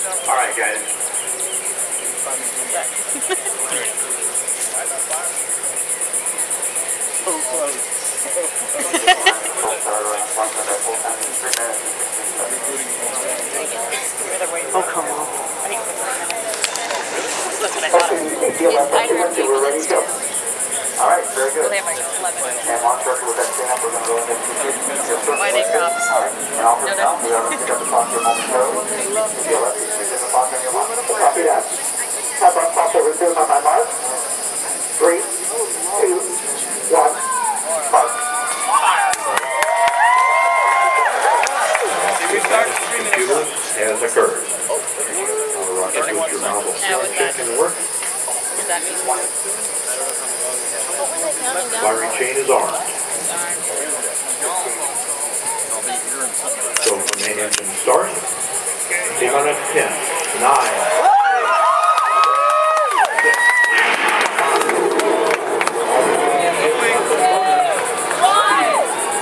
All right, guys. So close. Oh, come on. We're ready to go. All right, very good. They have like 11. And launch record with that stand-up. We're going to go into the Why they crops? All right. And off the top, we are going to pick up the clock here momentarily. TLS, you pick up the clock on your mark. Copy that. Have our clock over soon on my mark. 3, 2, 1, mark. Computer has occurred. Our rocket booster nozzle check and work. Firing chain is armed. So the main engine start. T-on at 10, 9,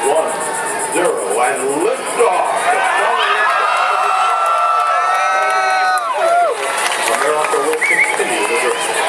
1, 0, and liftoff. America will continue the journey.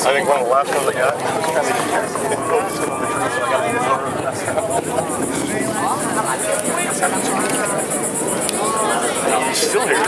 I think one of the last ones I got was still here.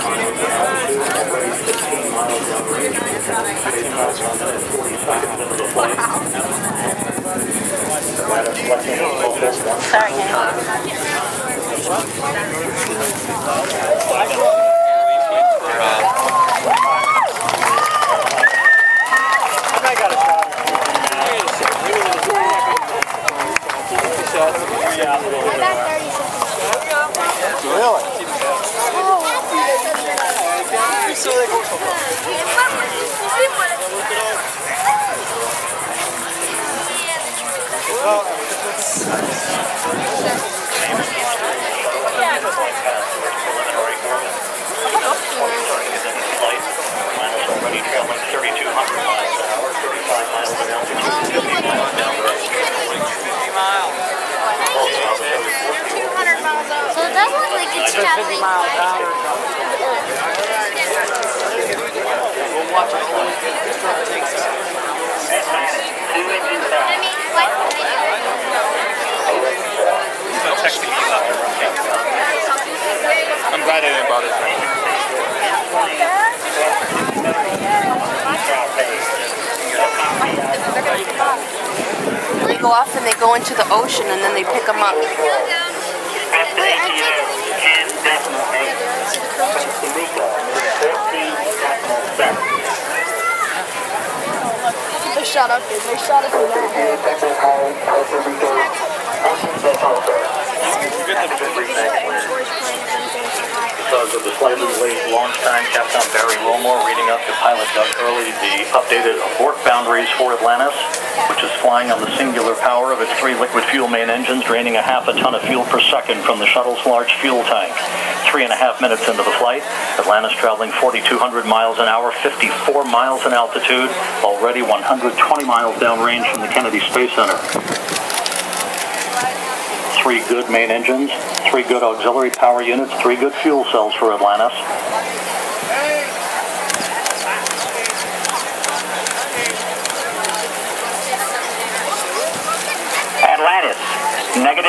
Really? So it does look like it's traveling 50 miles an hour. We'll watch it. I'm glad I didn't bother. They go off and they go into the ocean and then they pick them up. They shot up there. They shot up in Because of the slightly late launch time, Captain Barry Wilmore reading up to pilot Doug Early the updated abort boundaries for Atlantis, which is flying on the singular power of its 3 liquid fuel main engines, draining a half a ton of fuel per second from the shuttle's large fuel tank. 3.5 minutes into the flight, Atlantis traveling 4,200 miles an hour, 54 miles in altitude, already 120 miles downrange from the Kennedy Space Center. 3 good main engines, 3 good auxiliary power units, 3 good fuel cells for Atlantis.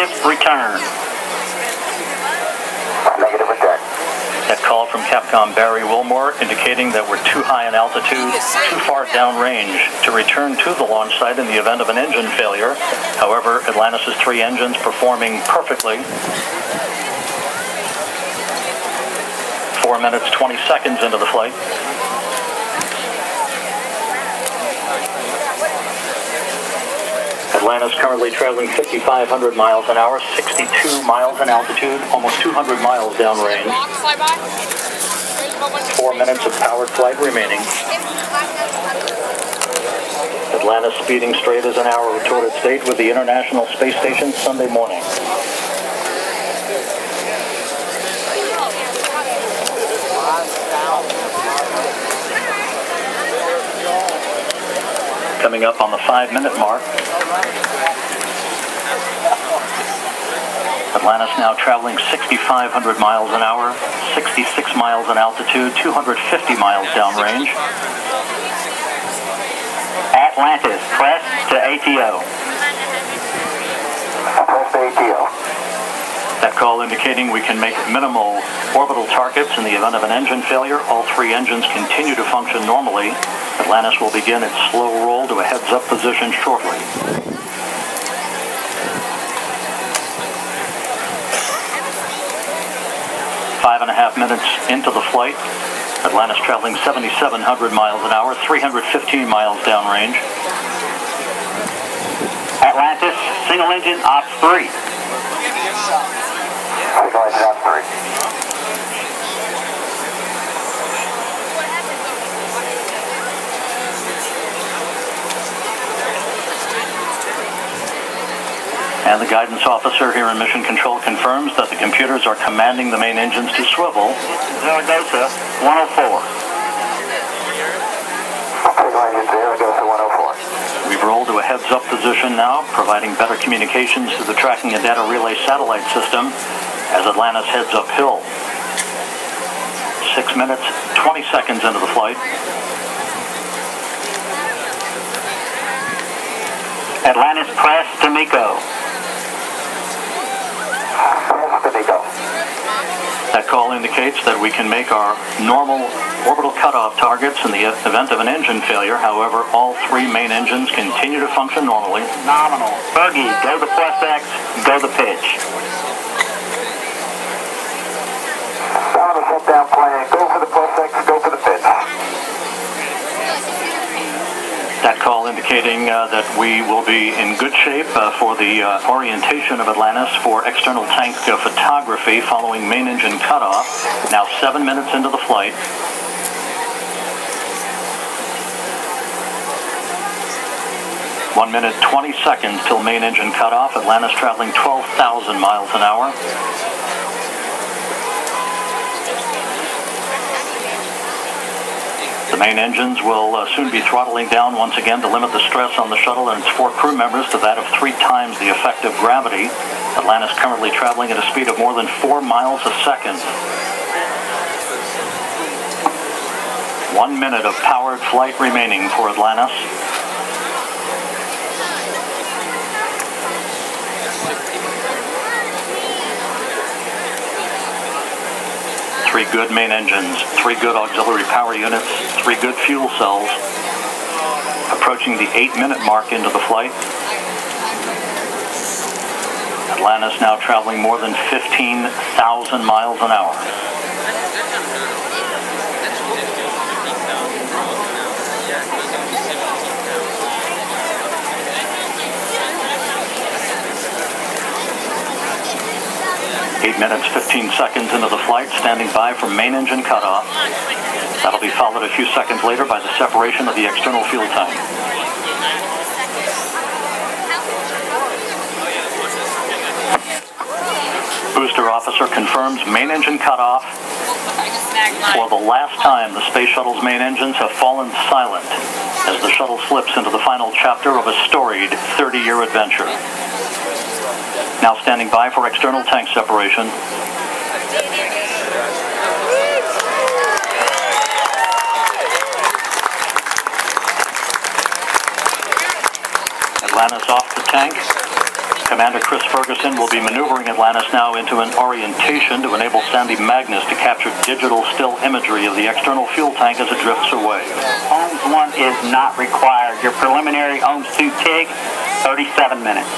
Negative, return. Negative return. That call from Capcom Barry Wilmore indicating that we're too high in altitude, too far downrange to return to the launch site in the event of an engine failure. However, Atlantis' 3 engines performing perfectly. 4 minutes, 20 seconds into the flight. Atlantis currently traveling 5,500 miles an hour, 62 miles in altitude, almost 200 miles downrange. 4 minutes of powered flight remaining. Atlantis speeding straight as an hour toward its date with the International Space Station Sunday morning. Coming up on the 5-minute mark. Atlantis now traveling 6,500 miles an hour, 66 miles in altitude, 250 miles downrange. Atlantis, press to ATO. Press to ATO. That call indicating we can make minimal orbital targets in the event of an engine failure. All 3 engines continue to function normally. Atlantis will begin its slow roll to a heads-up position shortly. 5.5 minutes into the flight. Atlantis traveling 7,700 miles an hour, 315 miles downrange. Atlantis, single engine, ops 3. Single engine, ops 3. And the guidance officer here in Mission Control confirms that the computers are commanding the main engines to swivel. Zaragoza, 104. Zaragoza, 104. We've rolled to a heads-up position now, providing better communications to the tracking and data relay satellite system as Atlantis heads uphill. 6 minutes, 20 seconds into the flight. Atlantis, press to MECO. That call indicates that we can make our normal orbital cutoff targets in the event of an engine failure. However, all 3 main engines continue to function normally. Nominal. Buggy, go the plus X, go the pitch. Nominal shutdown plan, go for the plus X, go for the pitch. That call indicating that we will be in good shape for the orientation of Atlantis for external tank photography following main engine cutoff. Now 7 minutes into the flight. One minute, 20 seconds till main engine cutoff. Atlantis traveling 12,000 miles an hour. The main engines will soon be throttling down once again to limit the stress on the shuttle and its 4 crew members to that of 3 times the effective gravity. Atlantis currently traveling at a speed of more than 4 miles a second. 1 minute of powered flight remaining for Atlantis. Three good main engines, 3 good auxiliary power units, 3 good fuel cells. Approaching the 8-minute mark into the flight. Atlantis now traveling more than 15,000 miles an hour. Eight minutes, 15 seconds into the flight, standing by for main engine cutoff. That'll be followed a few seconds later by the separation of the external fuel tank. Booster officer confirms main engine cutoff. For the last time, the Space Shuttle's main engines have fallen silent as the shuttle slips into the final chapter of a storied 30-year adventure. Now standing by for external tank separation. Atlantis off the tank. Commander Chris Ferguson will be maneuvering Atlantis now into an orientation to enable Sandy Magnus to capture digital still imagery of the external fuel tank as it drifts away. OMS 1 is not required. Your preliminary OMS 2 TIG, 37 minutes.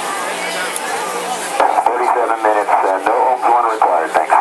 37 minutes, no OMS 1 required, thanks.